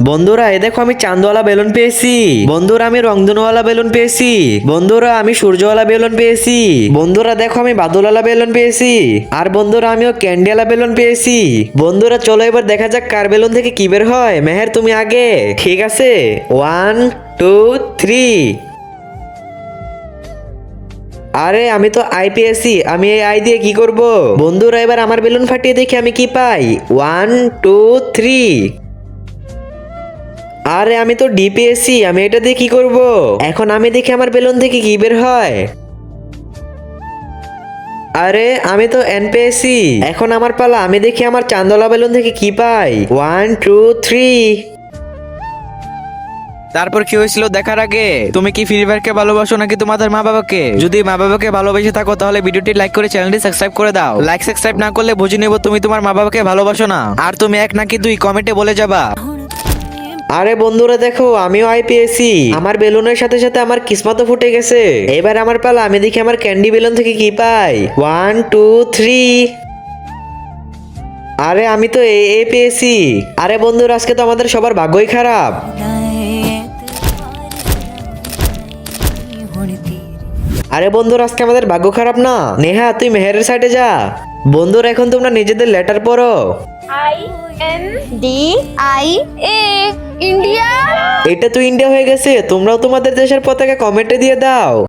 বন্ধুরা এই দেখো আমি চাঁদওয়ালা বেলুন পেয়েছি। বন্ধুরা আমি রংধনুওয়ালা বেলুন পেয়েছি। বন্ধুরা আমি সূর্যওয়ালা বেলুন পেয়েছি। বন্ধুরা দেখো আমি বাদলওয়ালা বেলুন পেয়েছি। আর বন্ধুরা আমিও ক্যান্ডিওয়ালা বেলুন পেয়েছি। বন্ধুরা চলো এবার দেখা যাক কার বেলুন থেকে কি বের হয়। মেহের তুমি আগে, ঠিক আছে? 1 2 3। আরে আমি তো আই পেয়েছি, আমি এই আই দিয়ে কি করব? বন্ধুরা এবার আমার বেলুন ফাটিয়ে দেখি আমি কি পাই। 1 2 3। আরে আমি তো ডি পেয়েছি, আমি এটা দিয়ে কি করব? এখন আমি দেখি আমার বেলুন থেকে কি বের হয়। আরে আমি তো এন পেয়েছি, এখন আমার পালা, আমি দেখি আমার চান্দলা বেলুন থেকে কি পাই। 1 2 3। তারপর কি হয়েছিল দেখার আগে তুমি কি ফ্রি ফায়ারকে ভালোবাসো নাকি তোমাদের মা বাবাকে? যদি মা বাবাকে ভালোবেসে থাকো তাহলে ভিডিওটি লাইক করে চ্যানেলটি সাবস্ক্রাইব করে দাও। লাইক সাবস্ক্রাইব না করলে বুঝে নেব তুমি তোমার মা বাবাকে ভালোবাসো না। আর তুমি এক নাকি দুই কমেন্টে বলে যাবা। আরে বন্ধুরা দেখো আমিও আই পেয়েছি, আমার বেলুনের সাথে সাথে আমার কিসমতও ফুটে গেছে। এবার আমার পালা, আমি দেখি আমার ক্যান্ডি বেলুন থেকে কি পাই। 1 2 3। আরে আমি তো এ পেয়েছি। আরে বন্ধুরা আজকে তো আমাদের সবার ভাগ্যই খারাপ। আরে বন্ধুরা আজকে আমাদের ভাগ্য খারাপ না। নেহা তুই মেহেরের সাইডে যা। বন্ধুরা এখন তোমরা নিজেদের লেটার পড়ো। INDIA India. এটা তো ইন্ডিয়া হয়ে গেছে, তোমরাও তোমাদের দেশের পতাকা কমেন্টে দিয়ে দাও।